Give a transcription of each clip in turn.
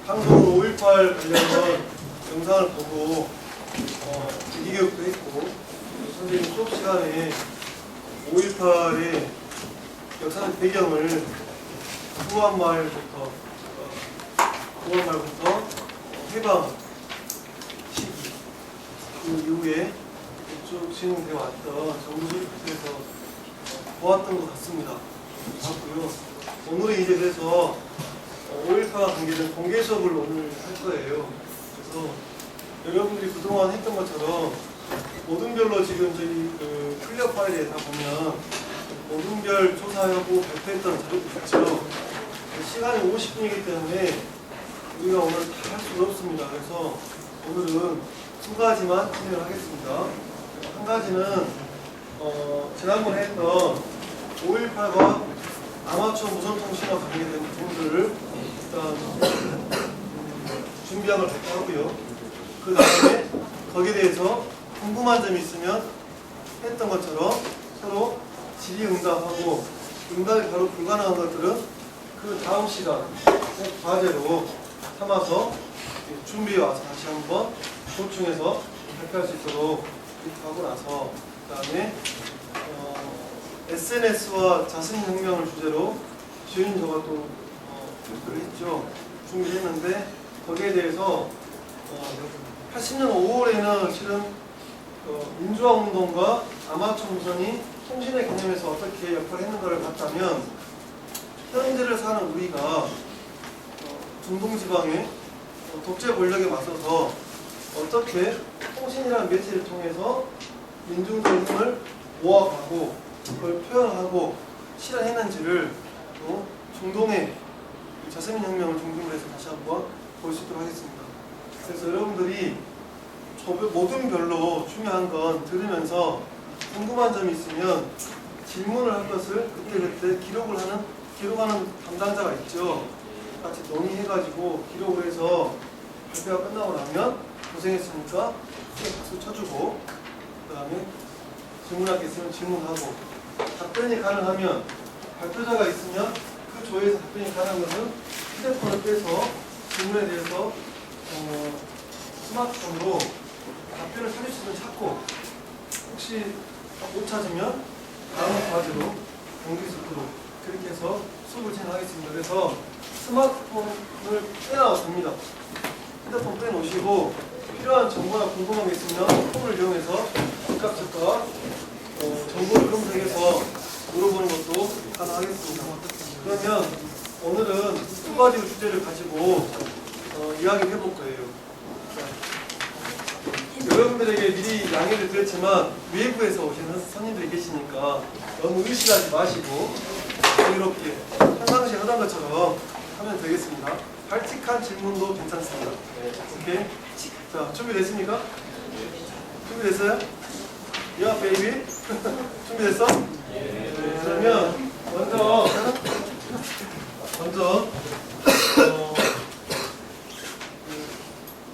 방송으로 5.18 관련한 영상을 보고 기기교육도 했고 선생님 수업 시간에 5.18의 역사적 배경을 구한말부터 해방 시기 그 이후에 쭉 진행되어 왔던 정부 수립부에서 보았던 것 같습니다. 봤고요. 오늘은 이제 그래서 5.18과 관계된 공개 수업을 오늘 할 거예요. 그래서 여러분들이 그동안 했던 것처럼 모든별로 지금 저희 클리어 파일에 다 보면 모든별 조사하고 발표했던 자료도 있죠. 시간이 50분이기 때문에 우리가 오늘 다 할 수가 없습니다. 그래서 오늘은 두 가지만 진행을 하겠습니다. 한 가지는 지난번에 했던 5.18과 아마추어 무선통신과 관계된 부분들을 일단 준비한 걸 발표하고요. 그 다음에 거기에 대해서 궁금한 점이 있으면 했던 것처럼 서로 질의응답하고 응답이 바로 불가능한 것들은 그 다음 시간 과제로 삼아서 준비해 와서 다시 한번 보충해서 발표할 수 있도록 이렇게 하고 나서 그 다음에 SNS와 자신혁명을 주제로 지훈 저가 또 했죠. 준비를 했는데 거기에 대해서 80년 5월에는 실은 민주화운동과 아마추어 무선이 통신의 개념에서 어떻게 역할을 했는가를 봤다면 현재를 사는 우리가 중동지방의 독재 권력에 맞서서 어떻게 통신이라는 매체를 통해서 민중들의 힘을 모아가고 그걸 표현하고 실현했는지를 또 중동의 자세민혁명을 중심으로 해서 다시 한번 볼 수 있도록 하겠습니다. 그래서 여러분들이 모든 별로 중요한 건 들으면서 궁금한 점이 있으면 질문을 할 것을 그때그때 기록하는 담당자가 있죠. 같이 논의해가지고 기록을 해서 발표가 끝나고 나면 고생했으니까 박수 쳐주고 그 다음에 질문할 게 있으면 질문하고 답변이 가능하면 발표자가 있으면 그 조에서 답변이 가능한 것은 휴대폰을 빼서 질문에 대해서 스마트폰으로 답변을 찾을 수 있는 찾고 혹시 못 찾으면 다음 과제로 넘길 수 있도록 그렇게 해서 수업을 진행하겠습니다. 그래서 스마트폰을 빼놔도 됩니다. 핸드폰 빼놓으시고 필요한 정보나 궁금한 게 있으면 폰을 이용해서 즉각 정보를 검색해서 물어보는 것도 가능하겠습니다. 그러면 오늘은 두 가지 주제를 가지고 이야기를 해볼 거예요. 여러분들에게 미리 양해를 드렸지만 외부에서 오신 선생님들이 계시니까 너무 의식하지 마시고 자유롭게 평상시에 하던 것처럼 하면 되겠습니다. 발칙한 질문도 괜찮습니다. 오케이? 자, 준비됐습니까? 준비됐어요? 야, 베이비? 준비됐어? 네, 그러면 먼저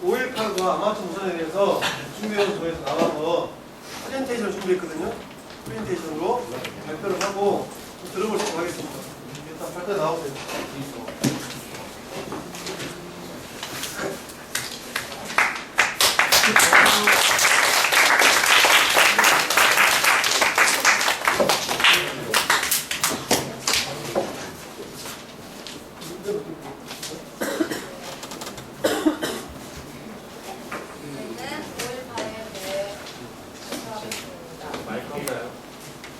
5.18과 아마추어 무선에 대해서 준비해온 조에서 나와서 프레젠테이션을 준비했거든요. 프레젠테이션으로 발표를 하고 좀 들어보도록 하겠습니다. 일단 발표 나오세요.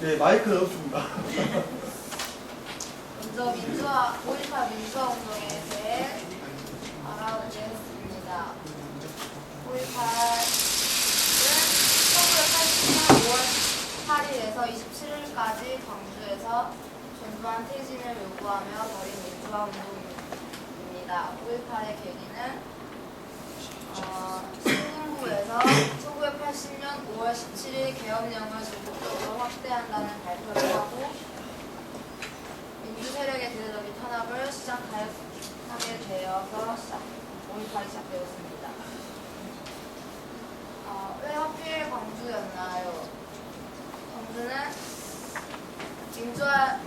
네, 마이크는 없습니다. 먼저 5.18 민주화운동에 대해 알아보겠습니다. 5.18은 1980년 5월 8일에서 27일까지 광주에서 전두환 퇴진을 요구하며 벌인 민주화운동입니다. 5.18의 계기는 신군부에서 1980년 5월 17일 계엄령을 전국적으로 확대한다는 발표를 하고 민주 세력의 대대적인 탄압을 시작하게 되어서 5.18이 시작되었습니다. 왜 하필 광주였나요? 광주는 민주화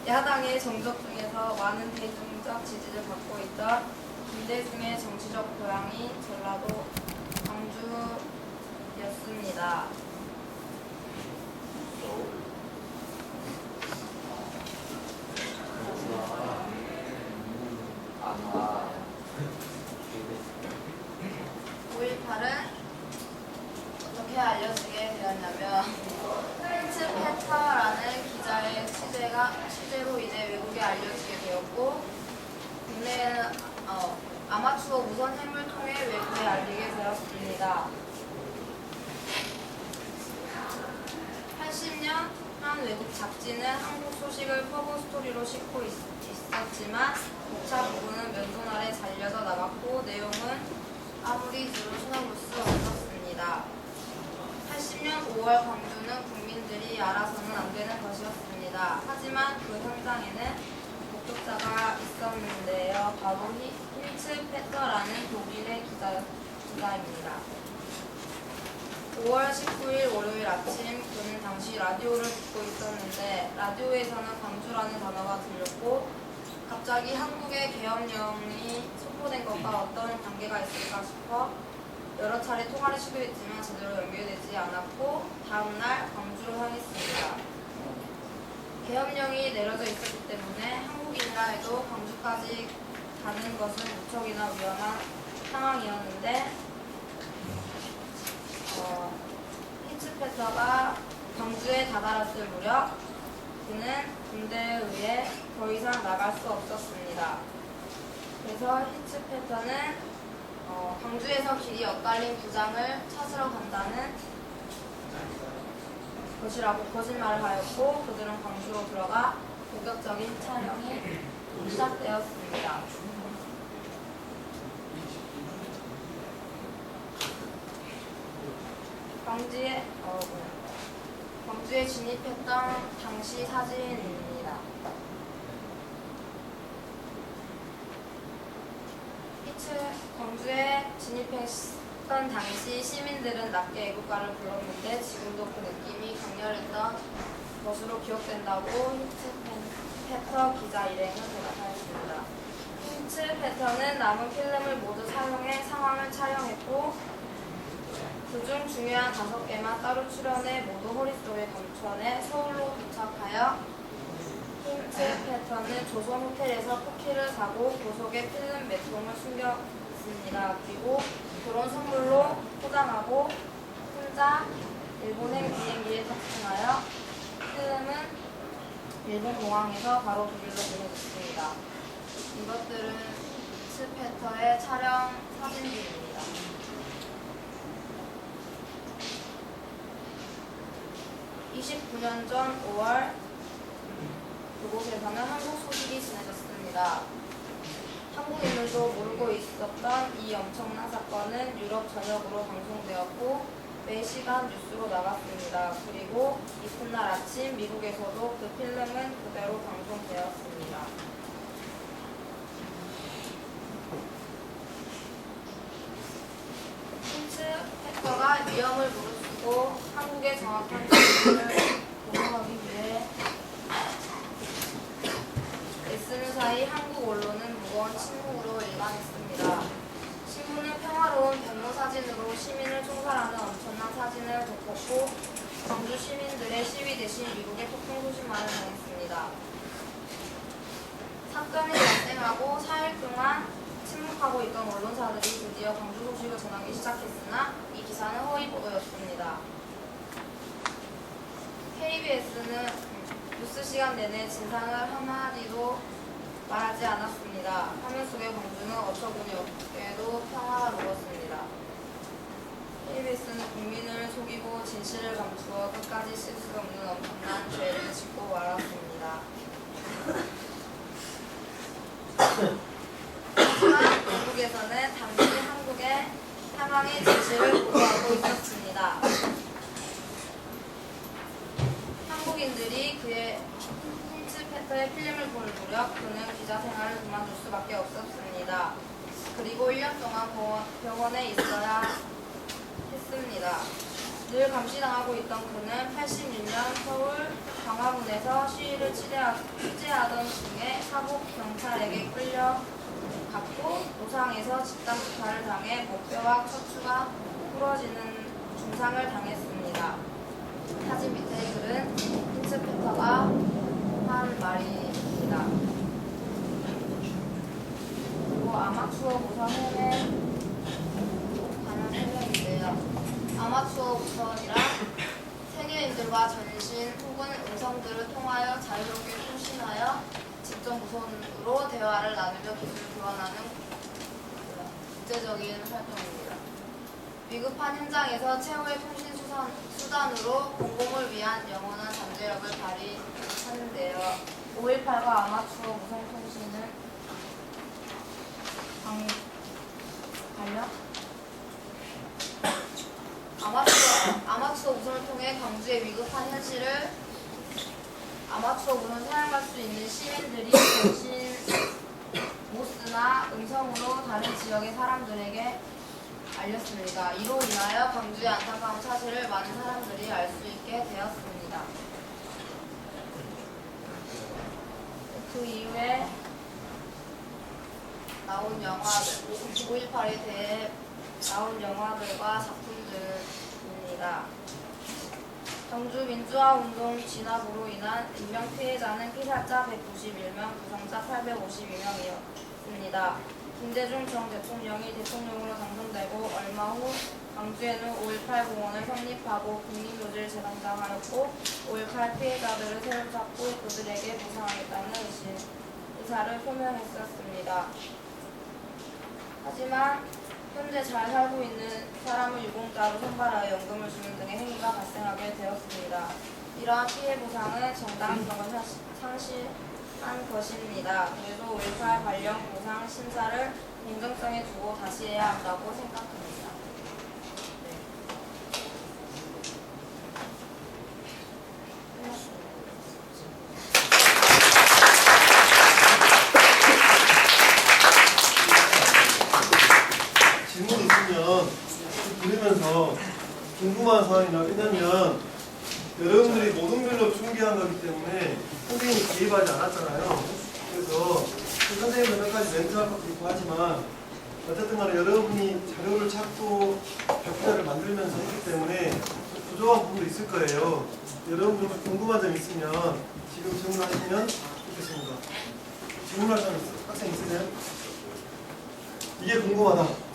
야당의 정적 중에서 많은 대중적 지지를 받고 있던 김대중의 정치적 고향이 전라도 광주였습니다. 아, 5.18은 어떻게 알려지게 되었냐면 힌츠 페터라는 기자의 취재로 이제 외국에 알려지게 되었고 국내에는 아마추어 무선 햄을 통해 외국에 알리게 되었습니다. 80년 한 외국 잡지는 한국 소식을 커버 스토리로 싣고 있었지만 목차 부분은 면돈 아래 잘려져 나갔고 내용은 아무리 들어서볼 수 없었습니다. 80년 5월 광주는 국민들이 알아서는 안 되는 것이었습니다. 하지만 그 현장에는 목격자가 있었는데요. 바로 힌츠 페터라는 독일의 기자입니다. 5월 19일 월요일 아침 그는 당시 라디오를 듣고 있었는데 라디오에서는 광주라는 단어가 들렸고 갑자기 한국의 계엄령이 선포된 것과 어떤 관계가 있을까 싶어 여러 차례 통화를 시도했지만 제대로 연결되지 않았고 다음날 광주로 향했습니다. 계엄령이 내려져 있었기 때문에 한국인이라 해도 광주까지 가는 것은 무척이나 위험한 상황이었는데 힌츠 페터가 광주에 다다랐을 무렵 그는 군대에 의해 더 이상 나갈 수 없었습니다. 그래서 힌츠 페터는 광주에서 길이 엇갈린 부장을 찾으러 간다는 것이라고 거짓말을 하였고 그들은 광주로 들어가 본격적인 촬영이 시작되었습니다. 광주에 진입했던 당시 사진입니다. 광주에 진입했던 당시 시민들은 낮게 애국가를 불렀는데 지금도 그 느낌이 강렬했던 것으로 기억된다고 힌츠 페터 기자 일행은 대답하였습니다. 힌츠 페터는 남은 필름을 모두 사용해 상황을 촬영했고 그중 중요한 5개만 따로 출연해 모두 허릿속에 감춰내 서울로 도착하여 힌츠 페터는 조선 호텔에서 쿠키를 사고 그 속에 필름 몇 통을 숨겼습니다. 그리고 결혼 선물로 포장하고 혼자 일본행 비행기에 탑승하여 필름은 일본 공항에서 바로 독일로 보내줬습니다. 이것들은 힌츠 페터의 촬영 사진들입니다. 29년 전 5월 그곳에서는 한국 소식이 전해졌습니다. 한국인들도 모르고 있었던 이 엄청난 사건은 유럽 전역으로 방송되었고 매시간 뉴스로 나갔습니다. 그리고 이튿날 아침 미국에서도 그 필름은 그대로 방송되었습니다. 힌츠 페터가 위험을 무릅쓰고 한국의 정확한 진실을 보도하기 위해 애쓰는 사이 한국 언론은 무거운 침묵으로 일관했습니다. 신문은 평화로운 백로 사진으로 시민을 총살하는 엄청난 사진을 덮었고 광주 시민들의 시위 대신 미국의 폭풍 소식만을 전했습니다. 사건이 발생하고 4일 동안 침묵하고 있던 언론사들이 드디어 광주 소식을 전하기 시작했으나 이 기사는 허위 보도였습니다. KBS는 뉴스 시간 내내 진상을 한마디도 말하지 않았습니다. 화면 속의 광주는 어처구니 없게도 평화로웠습니다. KBS는 국민을 속이고 진실을 감추어 끝까지 씻을 수 없는 엄청난 죄를 짓고 말았습니다. 하지만 미국에서는 당시 한국의 사망의 진실을 보도하고 있었습니다. 한국인들이 그의 힌츠 페터의 필름을 볼 무렵 그는 기자 생활을 그만둘 수밖에 없었습니다. 그리고 1년 동안 병원에 있어야 했습니다. 늘 감시당하고 있던 그는 81년 서울 광화문에서 시위를 취재하던 중에 사복 경찰에게 끌려갔고 노상에서 집단 투사를 당해 목뼈와 척추가 부러지는 중상을 당했습니다. 사진 밑에 글은 힌츠페터가 한 말입니다. 그리고 아마추어 무선에 관한 설명인데요. 아마추어 무선이란 세계인들과 전신 혹은 음성들을 통하여 자유롭게 통신하여 직접 무선으로 대화를 나누며 기술을 교환하는 국제적인 활동입니다. 위급한 현장에서 최후의 통신 수단으로 공공을 위한 영원한 잠재력을 발휘하는데요. 518과 아마추어 무선 통신은 아마추어 무선을 통해 광주의 위급한 현실을 아마추어 무선을 사용할 수 있는 시민들이 전신 모스나 음성으로 다른 지역의 사람들에게 알렸습니다. 이로 인하여 광주의 안타까운 사실을 많은 사람들이 알 수 있게 되었습니다. 그 이후에 나온 영화들, 5.18에 대해 나온 영화들과 작품들입니다. 경주 민주화운동 진압으로 인한 인명피해자는 피살자 191명, 부상자 852명이었습니다. 김대중 전 대통령이 대통령으로 당선되고 얼마 후 광주에는 5.18 공원을 설립하고 국립묘지를 재단장하였고 5.18 피해자들을 새로 찾고 그들에게 보상하겠다는 의사를 표명했었습니다. 하지만 현재 잘 살고 있는 사람을 유공자로 선발하여 연금을 주는 등의 행위가 발생하게 되었습니다. 이러한 피해 보상은 정당성을 상실한 것입니다. 그래서 5.18 관련 보상 심사를 공정성에 두고 다시 해야 한다고 생각합니다. 질문 있으면 들으면서 궁금한 사항이나 왜냐면 여러분들이 모동별로 중계한 거기 때문에 선생님이 개입하지 않았잖아요. 그래서 선생님은 몇 가지 멘트할 것도 있고 하지만 어쨌든 간에 여러분이 자료를 찾고 벽자를 만들면서 했기 때문에 부족한 부분도 있을 거예요. 여러분들 궁금한 점 있으면 지금 질문하시면 좋겠습니다. 질문할 사람 학생 있으세요? 이게 궁금하다.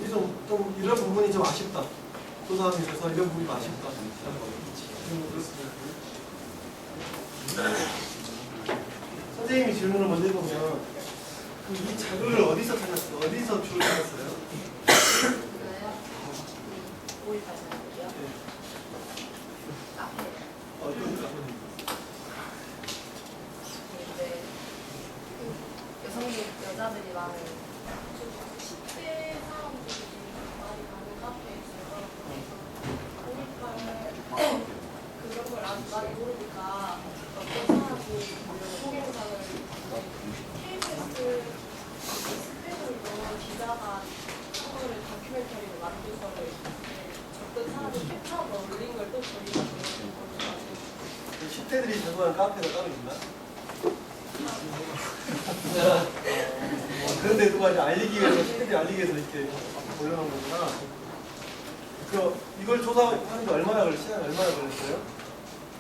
이게 좀 이런 부분이 좀 아쉽다. 조사하면서 이런 부분이 좀 아쉽다. 선생님이 질문을 먼저 해보면 이 자료를 어디서 찾았어? 어디서 주로 찾았어요? 그래요? 5.18 사람들이요? 네. 카페. 어떤 네. 여자들이 많은 10대 사람들이 많이 가는 카페에 있어서 5.18 그런 걸 아주 많이 모르니까 어떤 사람이 동영상을 KBS 스페셜로 기자가 그거를 다큐멘터리로 만들어서 어떤 사람이 캡처해서 올린 걸 또 저희가 보여주고 10대들이 전부하는 카페가 따로 있나? 그런데 누가 이제 알리기 위해서 10대들이 알리기 위해서 이렇게 올려놓은 거구나. 이걸 조사하는데 얼마나 시간이 얼마나 걸렸어요?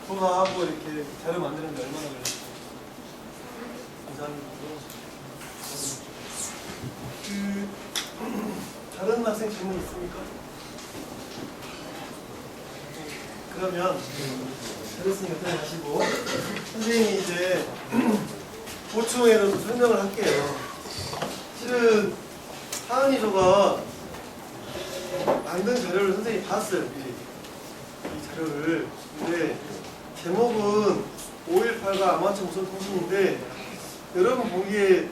조사하고 이렇게 자료 만드는데 얼마나 걸렸어요? 다른 학생 질문 있습니까? 그러면 들었으니까 들어가시고 선생님이 이제 보충해서 설명을 할게요. 실은 하은이조가 만든 자료를 선생님이 봤어요. 이 자료를. 근데 제목은 5.18과 아마추어 무선 통신인데 여러분 보기에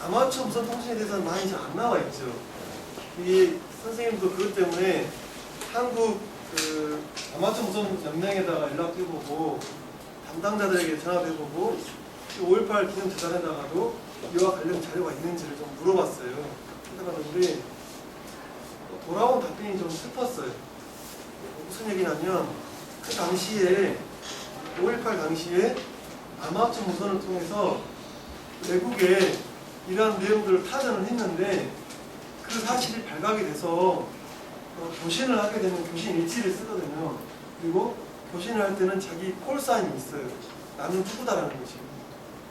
아마추어 무선 통신에 대해서는 많이 잘 안 나와 있죠. 이게 선생님도 그것 때문에 한국 아마추어 무선 연맹에다가 연락해보고 담당자들에게 전화해보고 5.18 기념 재단에다가도 이와 관련 자료가 있는지를 좀 물어봤어요. 그러다가 우리 돌아온 답변이 좀 슬펐어요. 무슨 얘기냐면 그 당시에 5.18 당시에 아마추어 무선을 통해서 외국에 이러한 내용들을 타전을 했는데 그 사실이 발각이 돼서 교신을 하게 되면 교신 일지를 쓰거든요. 그리고 교신을 할 때는 자기 콜사인이 있어요. 나는 누구다라는 거지.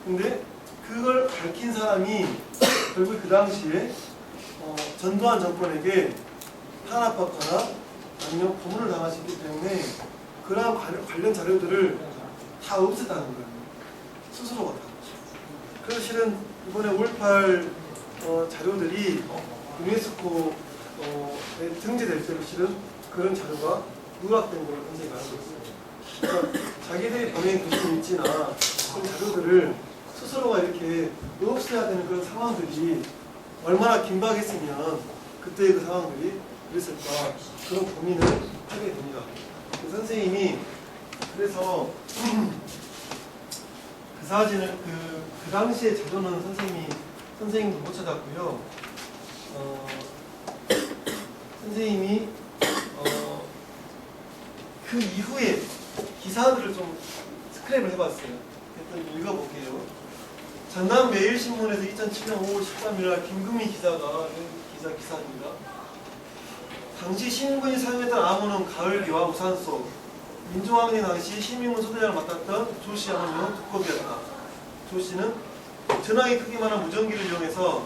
근데 그걸 밝힌 사람이 결국 그 당시에 전두환 정권에게 탄압받거나 아니면 고문을 당하셨기 때문에 그러한 관련 자료들을 다 없앴다는 거예요. 스스로가 다. 그래서 실은 이번에 5.18 자료들이 유네스코에 등재될 때로 실은 그런 자료가 누락된 걸로 굉장히 많은 거였어요. 그러니까 자기들이 보낸 교신 일지나 그런 자료들을 스스로가 이렇게 없애야 되는 그런 상황들이 얼마나 긴박했으면 그때의 그 상황들이 그랬을까 그런 고민을 하게 됩니다. 그 선생님이 그래서 그 사진을 그 당시에 자료는 선생님도 못 찾았고요. 선생님이 그 이후에 기사들을 좀 스크랩을 해봤어요. 일단 좀 읽어볼게요. 전남 매일신문에서 2007년 5월 13일 김금희 기자가 기사입니다. 당시 시민군이 사용했던 암호는 가을비와 우산소, 민주항쟁 당시 시민군 소대장을 맡았던 조씨 암호는 두꺼비였다. 조씨는 전화기 크기만한 무전기를 이용해서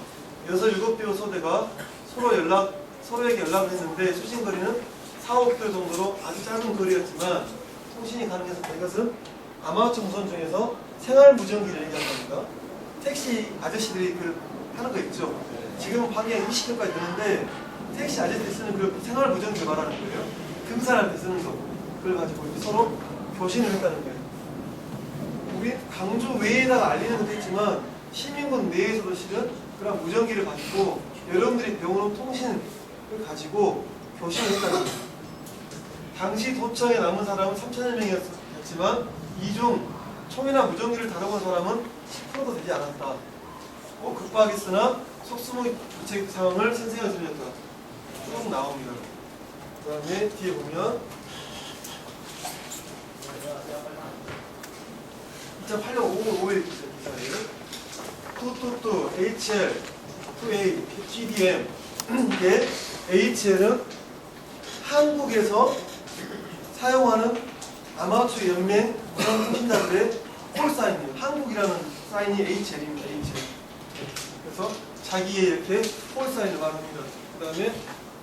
6, 7대의 소대가 서로에게 연락을 했는데 수신거리는 4, 5km 정도로 아주 짧은 거리였지만 통신이 가능해서 이것은 아마추어 무선 중에서 생활 무전기를 얘기한 겁니다. 택시 아저씨들이 하는 거 있죠. 지금은 방향 20km까지 되는데 택시 아저씨들이 쓰는 그 생활 무전기를 말하는 거예요. 등산할 때 쓰는 거. 그걸 가지고 이제 서로 교신을 했다는 거예요. 우리 강주 외에다가 알리는 것도 있지만 시민군 내에서도 실은 그런 무전기를 가지고 여러분들이 배우는 통신을 가지고 교신을 했다는 거예요. 당시 도청에 남은 사람은 3,000여 명이었지만 이 중 총이나 무전기를 다뤄본 사람은 10%도 되지 않았다. 꼭 급박했으나 속수무책 상황을 선생님이 들렸다. 쭉 나옵니다. 그 다음에 뒤에 보면 2008년 5월 5일 기사예요. 222 HL 2A GDM 이게 HL은 한국에서 사용하는 아마추어 연맹 무선통신자들의 콜사인이에요. 한국이라는 사인이 HL입니다. HL. 그래서 자기의 이렇게 콜사인을 말합니다. 그 다음에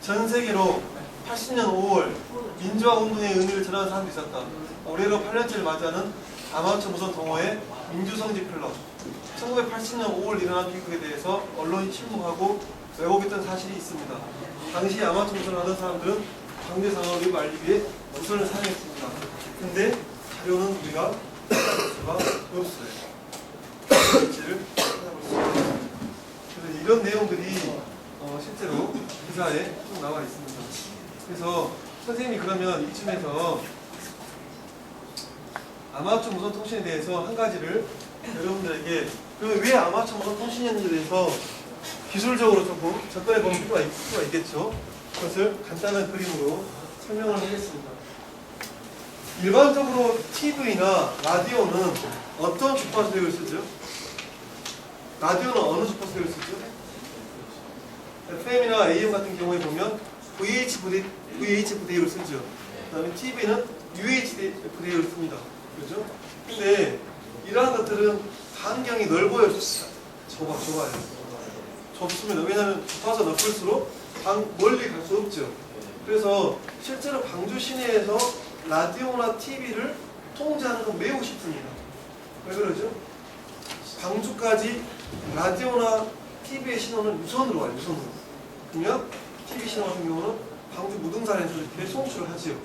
전 세계로 80년 5월 민주화 운동의 의미를 전하는 사람도 있었다. 올해로 8년째를 맞이하는 아마추어 무선 동호회 민주성지 클럽. 1980년 5월 일어난 비극에 대해서 언론이 침묵하고 왜곡했던 사실이 있습니다. 당시 아마추어 무선을 하던 사람들은 경제 상황을 알리기 위해 무선을 사용했습니다. 근데 자료는 우리가 찾아볼 수가 없어요. 일지를 찾아볼 수가 없어요. 그래서 이런 내용들이 실제로 기사에 쭉 나와 있습니다. 그래서 선생님이 그러면 이쯤에서 아마추어 무선 통신에 대해서 한 가지를 여러분들에게 그러면 왜 아마추어 무선 통신인지에 대해서 기술적으로 조금 접근해 보면 필요가 있겠죠. 그것을 간단한 그림으로 설명을 하겠습니다. 일반적으로 TV나 라디오는 어떤 주파수 대역을 쓰죠? 라디오는 어느 주파수 대역을 쓰죠? FM이나 AM 같은 경우에 보면 VHF 대역을 쓰죠. 그 다음에 TV는 UHF 대역을 씁니다. 그렇죠? 근데 이러한 것들은 반경이 넓어요. 좁아요. 좁습니다. 왜냐하면 주파수가 넓을수록 멀리 갈 수 없죠. 그래서 실제로 광주 시내에서 라디오나 TV를 통제하는 건 매우 쉽습니다. 왜 그러죠? 광주까지 라디오나 TV의 신호는 유선으로 와요. 유선으로. 그러면 TV 신호 같은 경우는 광주 무등산에서 이렇게 송출을 하지요.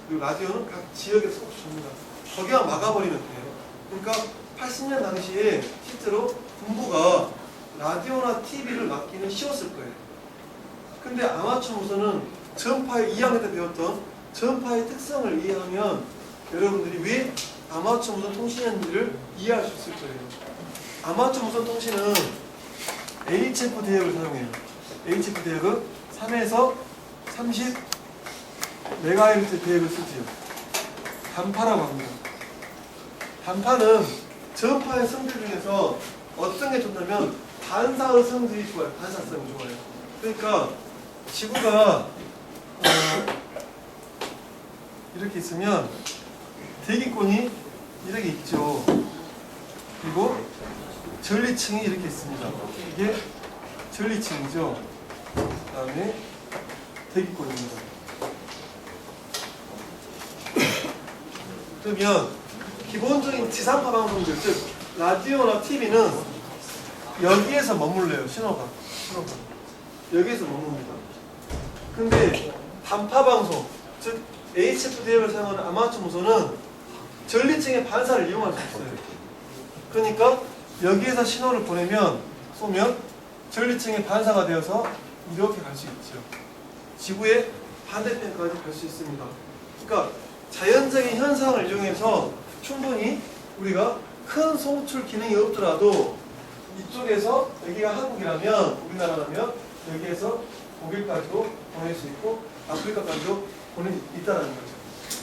그리고 라디오는 각 지역에서 송출합니다. 거기만 막아버리면 돼요. 그러니까 80년 당시에 실제로 군부가 라디오나 TV를 막기는 쉬웠을 거예요. 근데 아마추어 무선은 전파의 2학년 때 배웠던 전파의 특성을 이해하면 여러분들이 왜 아마추어 무선 통신인지를 이해할 수 있을 거예요. 아마추어 무선 통신은 HF 대역을 사용해요. HF 대역은 3에서 30 메가헤르츠 대역을 쓰지요. 단파라고 합니다. 단파는 전파의 성질 중에서 어떤 게 좋냐면 반사의 성질이 좋아요. 반사성이 좋아요. 그러니까 지구가 이렇게 있으면 대기권이 이렇게 있죠. 그리고 전리층이 이렇게 있습니다. 이게 전리층이죠. 그 다음에 대기권입니다. 그러면 기본적인 지상파 방송들, 즉 라디오나 TV는 여기에서 머물러요. 신호가 여기에서 머뭅니다. 근데 단파 방송, 즉 HF 대역을 사용하는 아마추어 무선은 전리층의 반사를 이용할 수 있어요. 그러니까 여기에서 신호를 쏘면 전리층의 반사가 되어서 이렇게 갈 수 있죠. 지구의 반대편까지 갈 수 있습니다. 그러니까 자연적인 현상을 이용해서 충분히 우리가 큰 송출 기능이 없더라도 이쪽에서 여기가 한국이라면, 우리나라라면 여기에서 독일까지도 보낼 수 있고 아프리카까지도 보낼 수 있다는 거죠.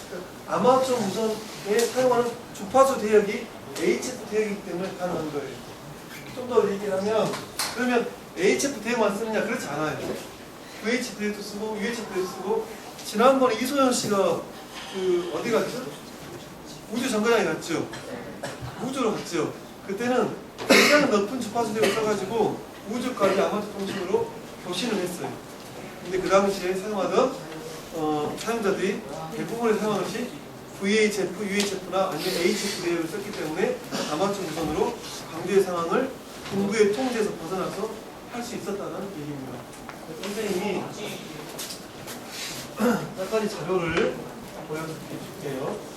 그러니까 아마추어 무선에 사용하는 주파수 대역이 HF 대역이기 때문에 가능한 거예요. 좀 더 얘기하면, 그러면 HF 대역만 쓰느냐? 그렇지 않아요. VHF 대역도 쓰고 UHF 대역도 쓰고. 지난번에 이소연 씨가 어디 갔죠? 우주 정거장에 갔죠? 우주로 갔죠? 그때는 굉장히 높은 주파수 대역을 써가지고 우주까지 아마추어 통신으로 교신을 했어요. 근데 그 당시에 사용하던 사용자들이 대부분의 사용하는 것이 VHF, UHF나 아니면 HF 대역을 썼기 때문에 아마추어 무선으로 강조의 상황을 공부의 통제에서 벗어나서 할 수 있었다는 얘기입니다. 선생님이 몇 가지 자료를 보여드릴게요.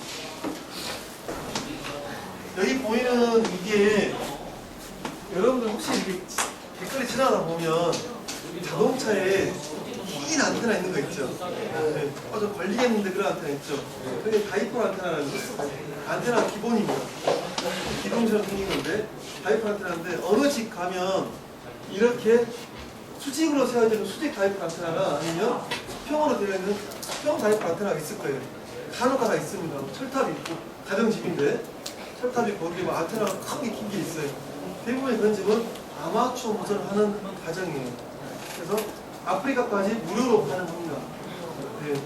여기 보이는 이게 여러분들 혹시 이렇게 길거리 지나다 보면 자동차에 긴 안테나 있는 거 있죠? 네. 좀 걸리겠는데 그런 안테나 있죠? 그게 다이폴 안테나라는 거. 안테나가 기본입니다. 기둥처럼 생긴 건데 다이폴 안테나인데 어느 집 가면 이렇게 수직으로 세워지는 수직 다이폴 안테나나 아니면 수평으로 되어 있는 수평 다이폴 안테나가 있을 거예요. 간혹가다 있습니다. 철탑이 있고 가정집인데 철탑이 거기에 뭐 안테나가 크게 긴 게 있어요. 대부분의 그런 집은 아마추어 무선을 하는 가정이에요. 그래서 아프리카까지 무료로 가능합니다. 네.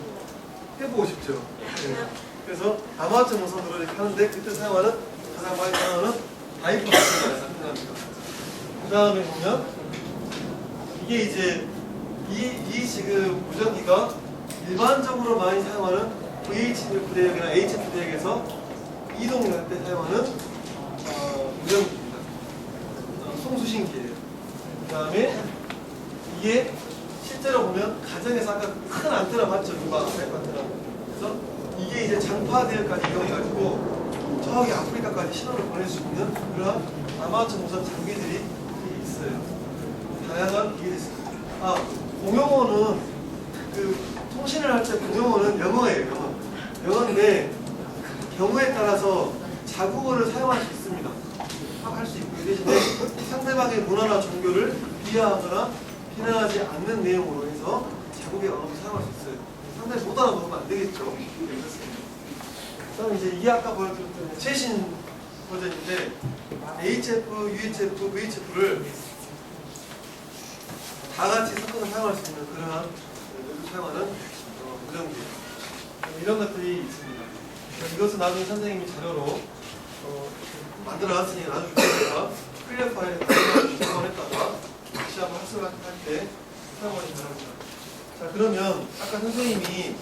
해보고 싶죠. 네. 그래서 아마추어 무선으로 이렇게 하는데 그때 사용하는 가장 많이 사용하는 다이폴 안테나입니다. 그 다음에 보면 이게 이제 이 지금 무전기가 일반적으로 많이 사용하는 VHF 대역이나 HF 대역에서 이동을 할 때 사용하는 무전기입니다. 송수신기예요. 그 다음에 이게 실제로 보면 가정에서 아까 큰 안테나 봤죠? 누가 안테나. 그래서 이게 이제 장파 대역까지 이용해가지고 저기 아프리카까지 신호를 보낼 수 있는 그런 아마추어 무선 장비들이 있어요. 다양한 기계들이 있습니다. 공용어는 통신을 할 때 공용어는 영어예요. 영어인데 경우에 따라서 자국어를 사용할 수 있습니다. 할 수 있고 대신에 상대방의 문화나 종교를 비하하거나 비난하지 않는 내용으로 해서 자국의 언어를 사용할 수 있어요. 상당히 못 알아먹으면 안 되겠죠. 그다음 이제 이게 아까 보여드렸던 최신 버전인데 HF, UHF, VHF를 다 같이 섞어서 사용할 수 있는 그러한 사용하는 무전기 이런 것들이 있습니다. 이것은 나중에 선생님이 자료로 만들어놨으니 나중에 제가 클리어 파일에 적어냈다가 다시 한번 학습을 할 때 사용하시기 바랍니다. 자, 그러면 아까 선생님이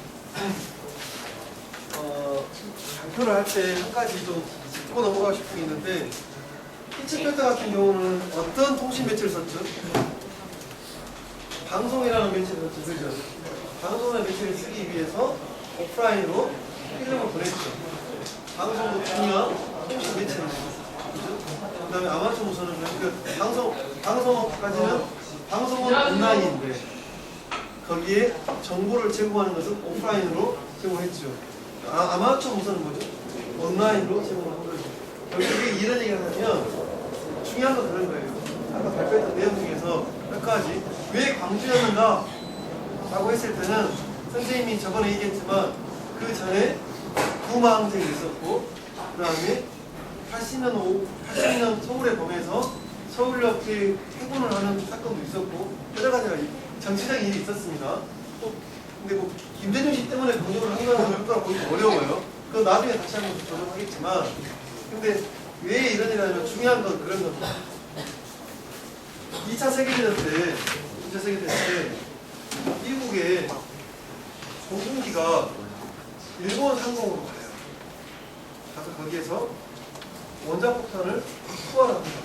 발표를 할 때 한 가지 좀 짚고 넘어가고 싶은 게 있는데 피치필터 같은 경우는 어떤 통신 매체를 썼죠? 방송이라는 매체를 썼죠. 그죠? 방송의 매체를 쓰기 위해서 오프라인으로 필름을 보냈죠. 방송도 중요한 통신 매체입니다. 그 다음에 아마추어 무선은 방송까지는 방송은 온라인인데 거기에 정보를 제공하는 것은 오프라인으로 제공했죠. 아마추어 무선은 뭐죠? 온라인으로 제공하는 거죠. 결국에 이런 얘기를 하면 중요한 건 그런 거예요. 아까 발표했던 내용 중에서 몇 가지 왜 광주였는가 라고 했을 때는 선생님이 저번에 얘기했지만 그 전에 구마항쟁이 있었고 그 다음에 80년 서울의 범에서 서울역에 해고를 하는 사건도 있었고 여러 가지가 정치적인 일이 있었습니다. 근데 뭐 김대중 씨 때문에 공정을 한 거라 보기 어려워요. 그건 나중에 다시 한번 조정하겠지만 근데 왜 이런 일을 하냐면 중요한 건 그런 겁니다. 2차 세계대전 때 미국의 공군기가 일본 상공으로 가요. 가서 거기에서 원자폭탄을 투하합니다.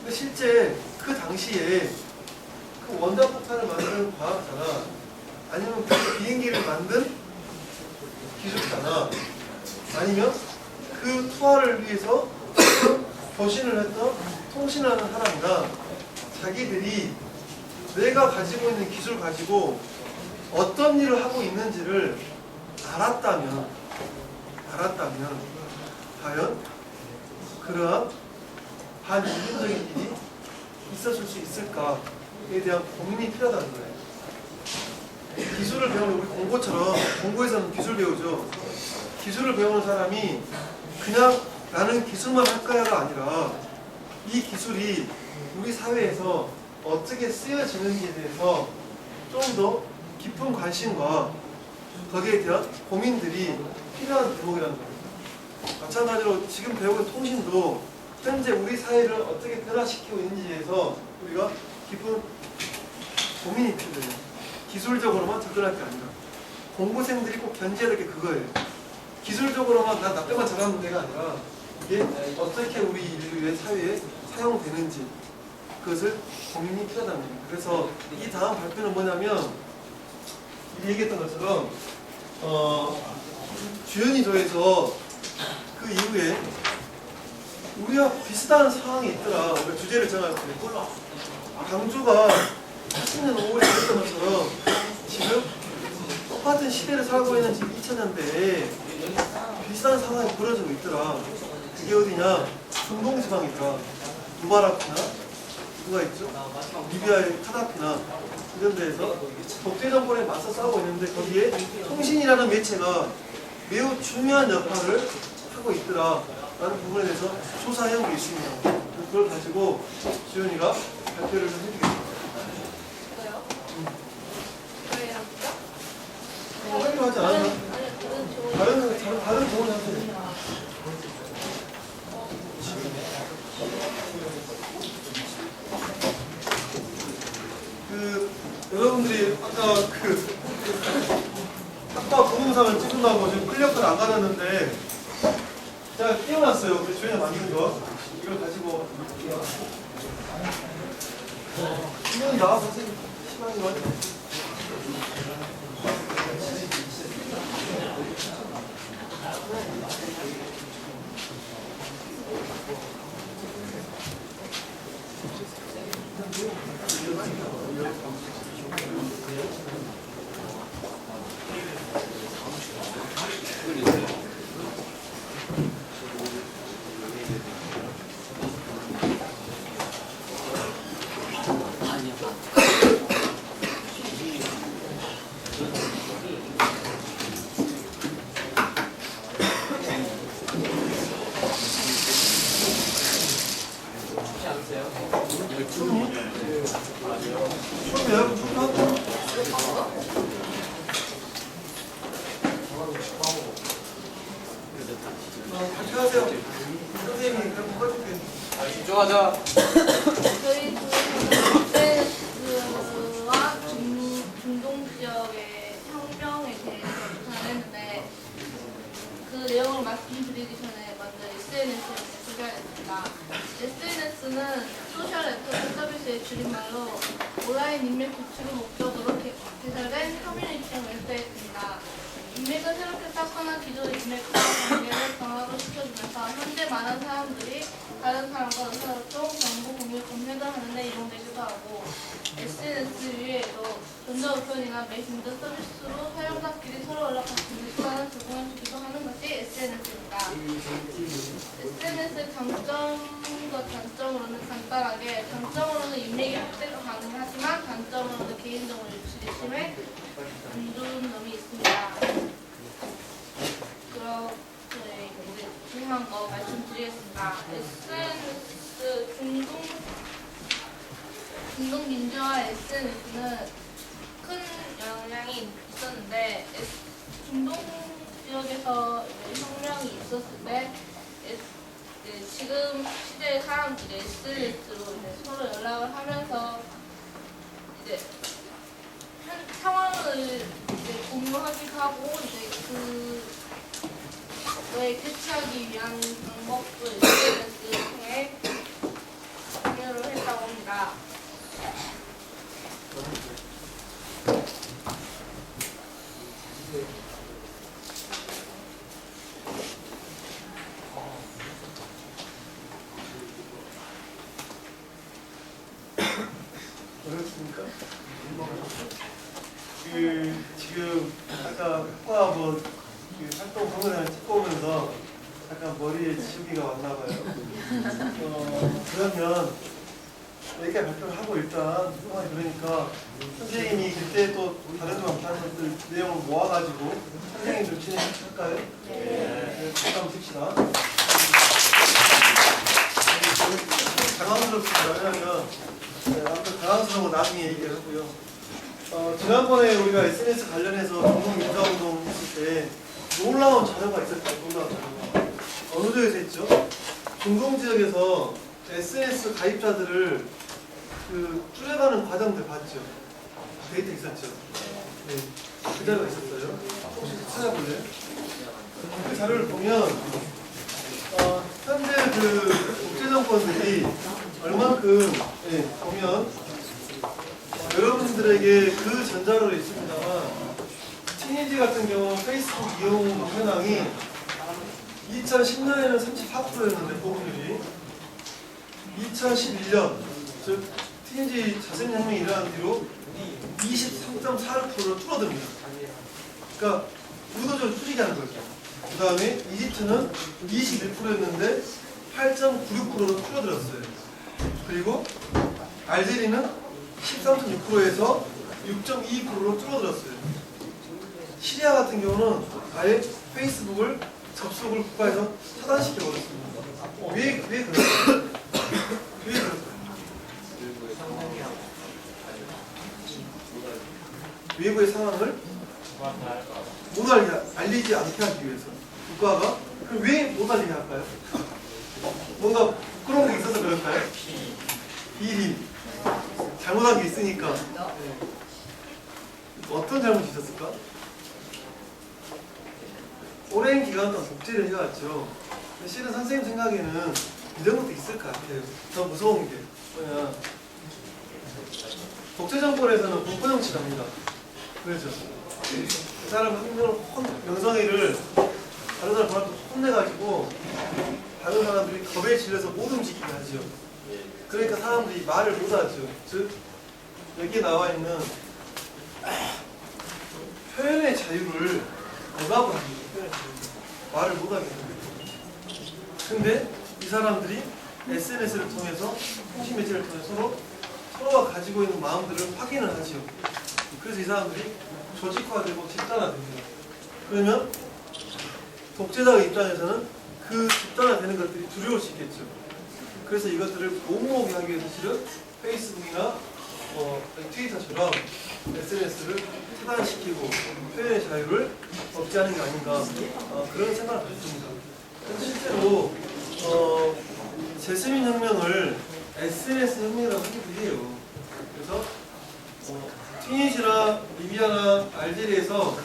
근데 실제 그 당시에 그 원자폭탄을 만드는 과학자나 아니면 그 비행기를 만든 기술자나 아니면 그 투하를 위해서 교신을 했던 통신을 하는 사람이나 자기들이 내가 가지고 있는 기술 가지고 어떤 일을 하고 있는지를 알았다면 과연 그러한 반인륜적인 일이 있었을 수 있을까에 대한 고민이 필요하다는 거예요. 기술을 배우는 우리 공부처럼 공부에서는 기술 배우죠. 기술을 배우는 사람이 그냥 나는 기술만 할 거야가 아니라 이 기술이 우리 사회에서 어떻게 쓰여지는지에 대해서 좀 더 깊은 관심과 거기에 대한 고민들이 필요한 대목이라는 거예요. 마찬가지로 지금 배우는 통신도 현재 우리 사회를 어떻게 변화시키고 있는지에 대해서 우리가 깊은 고민이 필요해요. 기술적으로만 접근할 게 아니라 공부생들이 꼭 견지해야 될 게 그거예요. 기술적으로만 나 때만 잘하는 데가 아니라 이게 어떻게 우리 인류의 사회에 사용되는지 그것을 고민이 필요하다는 거예요. 그래서 이 다음 발표는 뭐냐면 얘기했던 것처럼 주연이 조에서 그 이후에 우리와 비슷한 상황이 있더라. 우리가 주제를 정할 때 강주가 80년 5월에 그랬던 것처럼 지금 똑같은 시대를 살고 있는 지금 2000년대에 비슷한 상황이 벌어지고 있더라. 그게 어디냐? 중동지방이더라. 무바라크나 누가 있죠? 리비아의 카다피나 이런 데에서 독재 정권에 맞서 싸우고 있는데 거기에 통신이라는 매체가 매우 중요한 역할을 하고 있더라 라는 부분에 대해서 조사해온 게 있습니다. 그걸 가지고 지훈이가 발표를 좀 해주겠습니다. 저요? 저희랑 발표 하지 않았나? 아니, 다른 좋은 하세요. 여러분들이 아까 학과 부동산을 찍는다고 지금 클리어까지 안 가졌는데 제가 띄워놨어요. 우리 주연이 만든 거. 이걸 가지고 신경이 나와서 시간이 많이 발표하세요. 선생님이 그럼 꺼줄게. 집중하자. 저희 SNS와 중동 지역의 혁명에 대해서 조사했는데 그 내용을 말씀드리기 전에 먼저 SNS를 소개하겠습니다. SNS는 소셜 네트워크 서비스의 줄임말로 온라인 인맥 구축을 목적으로 개설된 커뮤니티의 웹사이트입니다. 인맥은 새롭게 쌓거나 기존의 인맥과 관계를 강화로 시켜주면서 현재 많은 사람들이 다른 사람과 의사소통, 정보 공유, 검색을 하는데 이용되기도 하고 SNS 위에도 전자우편이나 메신저 서비스로 사용자끼리 서로 연락할 수 있는 시간을 제공해주기도 하는 것이 SNS입니다. SNS의 장점 장점과 단점으로는 간단하게 장점으로는 인맥이 확대가 가능하지만 단점으로는 개인정보 유출이 심해 안 좋은 점이 있습니다. 그렇게 이제 중요한 거 말씀드리겠습니다. SNS 중동 민주화 SNS는 큰 영향이 있었는데 중동 지역에서 이제 혁명이 있었을 때 지금 시대의 사람들이 SNS로 이제 서로 연락을 하면서 이제 상황을 이제 공유하기도 하고 이제 그거에 대처하기 위한 방법도 SNS를 통해 공유를 했다고 합니다. 어렵습니까? 지금 아까 학과학원 활동 동영상을 찍고 오면서 약간 머리에 지우개가 왔나 봐요. 그러면 여기까지 발표를 하고 일단 상황이 그러니까 선생님이 그때 또 다른 점 다른 것들 내용을 모아가지고 선생님 좀 진행할까요? 네. 잠깐 봅시다. 당황스럽습니다. 왜냐하면 아무튼 당황스러운 거 나중에 얘기를 하고요. 지난번에 우리가 SNS 관련해서 공동 인사운동 했을 때 놀라운 자료가 있었죠. 놀라운 자료가. 어느 지역에서 했죠? 중동 지역에서 SNS 가입자들을 줄여가는 과정들 봤죠? 데이터 있었죠? 네. 그 자료가 있었어요. 혹시 찾아볼래요? 그 자료를 보면 현재 국제정권들이 얼만큼 보면 여러분들에게 그 전자로도 있습니다만 티니지 같은 경우 페이스북 이용 현황이 2010년에는 34%였는데 보급률이 2011년 즉 티니지 자생혁명이 일어난 뒤로 23.4%로 줄어듭니다. 그러니까 의도적으로 줄이게 하는 거죠. 그 다음에 이집트는 21%였는데 8.96%로 줄어들었어요. 그리고 알제리는 13.6%에서 6.22%로 줄어들었어요. 시리아 같은 경우는 아예 페이스북을 접속을 국가에서 차단시켜버렸습니다. 왜 그럴까요? 왜 그럴까요? 외부의 상황을 못 알리지 않게 하기 위해서 국가가 그럼 왜 못 알리게 할까요? 뭔가 부끄러운 게 있어서 그럴까요? 비리 잘못한 게 있으니까. 어떤 잘못이 있었을까? 오랜 기간 동안 독재를 해왔죠. 실은 선생님 생각에는 이런 것도 있을 것 같아요. 더 무서운 게 뭐냐, 독재 정권에서는 공포 정치를 합니다. 그렇죠? 그 사람 한 명성이를 다른 사람 보라고 혼내가지고 다른 사람들이 겁에 질려서 못 움직이게 하죠. 그러니까 사람들이 말을 못하죠. 즉 여기에 나와 있는 표현의 자유를 억압을 합니다. 표현의 자유. 말을 못하게 합니다. 근데 이 사람들이 SNS를 통해서 통신 매체를 통해서 서로가 가지고 있는 마음들을 확인을 하죠. 그래서 이 사람들이 조직화되고 집단화됩니다. 그러면 독재자의 입장에서는 그 집단화되는 것들이 두려울 수 있겠죠. 그래서 이것들을 못 모으게 하기 위해서 실은 페이스북이나 트위터처럼 SNS를 차단시키고 표현의 자유를 억제하는 게 아닌가 그런 생각을 가졌습니다. 실제로 제스민 혁명을 SNS 혁명이라고 하기도 해요. 그래서 튀니지나 리비아나 알제리에서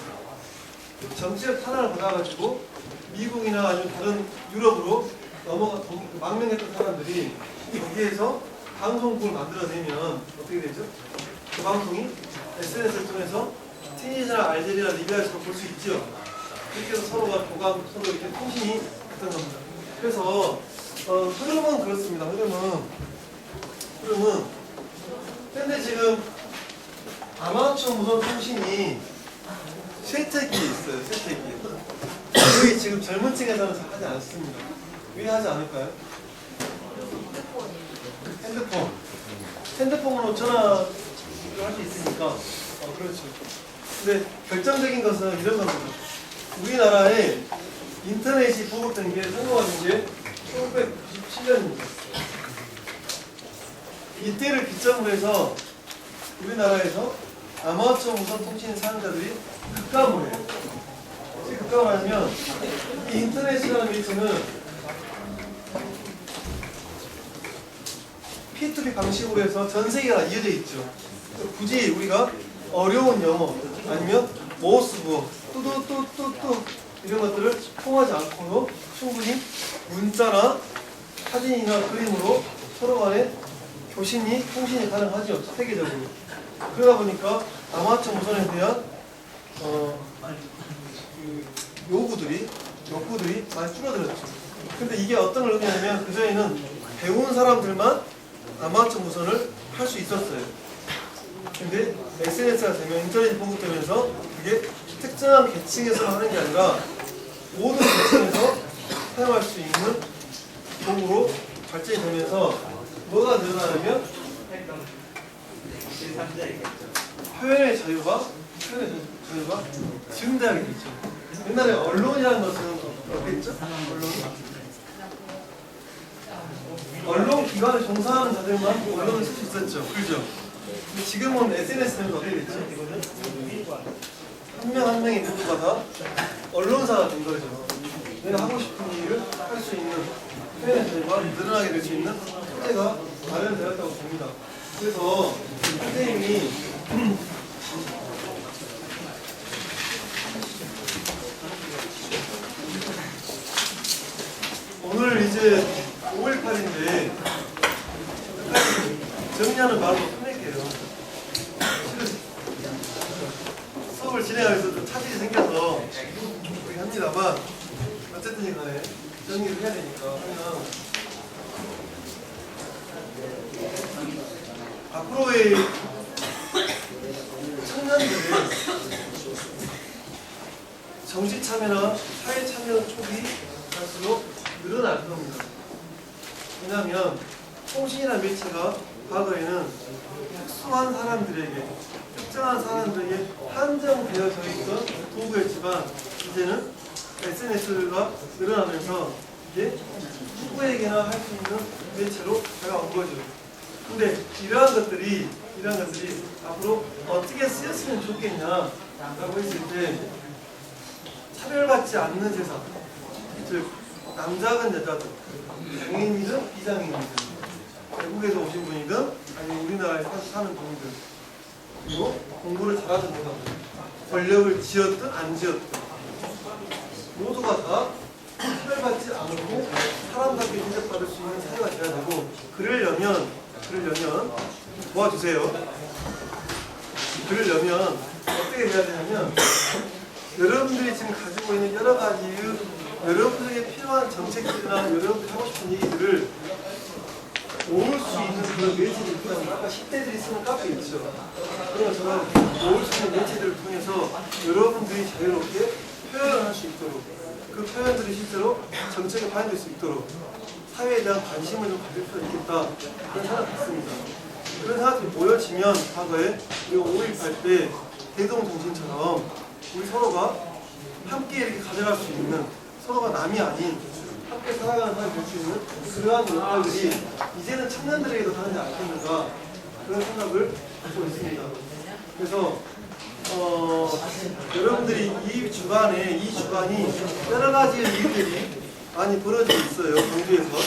정치적 탄압을 받아가지고 미국이나 아니면 다른 유럽으로 망명했던 사람들이 거기에서 방송국을 만들어내면 어떻게 되죠? 그 방송이 SNS를 통해서 튀니지나 알제리나 리비아에서 볼 수 있죠. 그렇게 해서 서로가 서로 이렇게 통신이 됐던 겁니다. 그래서 흐름은 그렇습니다. 흐름은 현재 지금 아마추어 무선 통신이 쇠퇴기에 있어요. 쇠퇴기. 여기 지금 젊은 층에서는 하지 않습니다. 왜 하지 않을까요? 핸드폰이요. 핸드폰으로 전화를 할 수 있으니까. 그렇죠. 근데 결정적인 것은 이런 겁니다. 우리나라에 인터넷이 보급된 게 성공한 게 1997년입니다. 이때를 기점으로 해서 우리나라에서 아마추어 무선 통신 사용자들이 급감을 해요. 급감을 하면 이 인터넷이라는 매체는 P2P 방식으로 해서 전 세계가 이어져 있죠. 굳이 우리가 어려운 영어 아니면 모스부어 뚜뚜뚜뚜뚜 이런 것들을 통하지 않고도 충분히 문자나 사진이나 그림으로 서로 간에 교신이 통신이 가능하죠. 세계적으로. 그러다 보니까 아마추어 무선에 대한 욕구들이 많이 줄어들었죠. 근데 이게 어떤 의미냐면 그전에는 배운 사람들만 아마추어 무선을 할 수 있었어요. 근데 SNS가 되면 인터넷이 보급되면서 그게 특정한 계층에서 하는 게 아니라 모든 계층에서 사용할 수 있는 도구로 발전이 되면서 뭐가 늘어나냐면 표현의 자유가 증대하게 되죠. 옛날에 언론이라는 것은 어땠죠? 언론 기관에 종사하는 자들만 언론을 쓸 수 있었죠. 그죠? 근데 지금은 SNS는 어떻게 됐죠? 이거는 한 명 한 명이 모두가 다 언론사가 된 거죠. 내가 하고 싶은 일을 할 수 있는 표현의 자유가 늘어나게 될 수 있는 토대가 마련되었다고 봅니다. 그래서 선생님이 오늘 이제 5.18인데 정리하는 말로 끝낼게요. 수업을 진행하면서 좀 차질이 생겨서 그렇게 합니다만 어쨌든 간에 정리를 해야 되니까 하면 앞으로의 청년들은 정치 참여나 사회 참여 촉이 갈수록 늘어날 겁니다. 왜냐하면 통신이나 매체가 과거에는 특수한 사람들에게, 특정한 사람들에게 한정되어져 있던 도구였지만 이제는 SNS가 늘어나면서 이게 누구에게나 할 수 있는 매체로 다가온 거죠. 근데 이러한 것들이 앞으로 어떻게 쓰였으면 좋겠냐라고 했을 때 차별받지 않는 세상, 즉 남자든 여자든 장애인이든 비장애인이든 외국에서 오신 분이든 아니면 우리나라에 사는 분이든 그리고 공부를 잘하든 못하든 권력을 쥐었든 안 쥐었든 모두가 다 차별받지 않고 사람답게 대접받을 수 있는 사회가 돼야 되고 그러려면 도와주세요. 그러려면 어떻게 해야 되냐면 여러분들이 지금 가지고 있는 여러 가지의 여러분들에게 필요한 정책들이나 여러분들이 하고 싶은 얘기들을 모을 수 있는 그런 매체들을 통해서 아까 10대들이 쓰는 카페 있죠. 그런 것처럼 모을 수 있는 매체들을 통해서 여러분들이 자유롭게 표현을 할 수 있도록 그 표현들이 실제로 정책에 반영될 수 있도록 사회에 대한 관심을 좀 가질 필요가 있겠다 그런 생각이 있습니다. 그런 생각들이 모여지면 과거에 우리가 5.18 때 대동정신처럼 우리 서로가 함께 이렇게 가져갈 수 있는 서로가 남이 아닌 함께 살아가는 사람이 될 수 있는 그러한 역할들이 이제는 청년들에게도 하지 않겠는가 그런 생각을 갖고 있습니다. 그래서 여러분들이 이 주간이 여러 가지 일들이 많이 벌어지고 있어요. 경주에서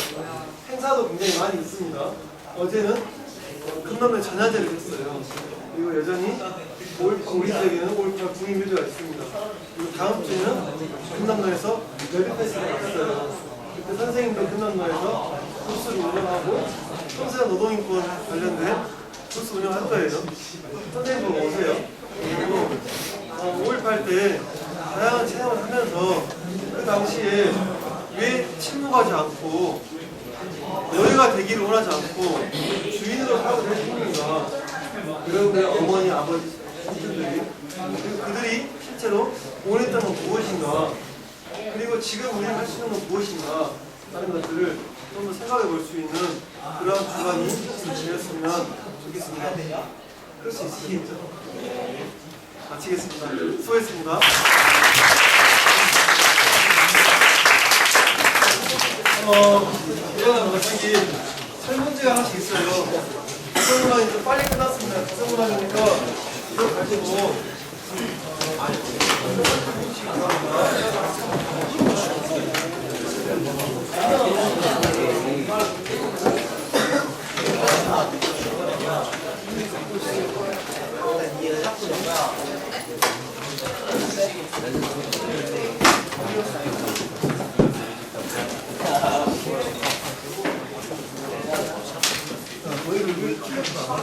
행사도 굉장히 많이 있습니다. 어제는 금남면 전야제를 했어요. 그리고 여전히 우리 지역에는 5.18 국민묘지가 있습니다. 그리고 다음 주에는 금남로에서 레드페스가 있어요. 그때 선생님들 금남로에서 부스를 운영하고 청소년 노동인권 관련된 부스 운영할 거예요. 선생님 보고 오세요. 그리고 5.18 때 다양한 체험을 하면서 그 당시에 왜 침묵하지 않고 노예가 되기를 원하지 않고 주인으로 살고 될 뿐인가 여러분의 어머니, 아버지, 친구들이 그들이 실제로 원했던 건 무엇인가 그리고 지금 우리가 할 수 있는 건 무엇인가 하는 것들을 좀 더 생각해 볼 수 있는 그러한 주간이 되었으면 좋겠습니다. 그럴 수 있으시겠죠? 네. 마치겠습니다. 수고했습니다. 이거는 마치기 설문지가 하나씩 있어요. 가정문항이 좀 빨리 끝났습니다. 가정문항이니까 이거 가지고 너희를 왜 틀렸다?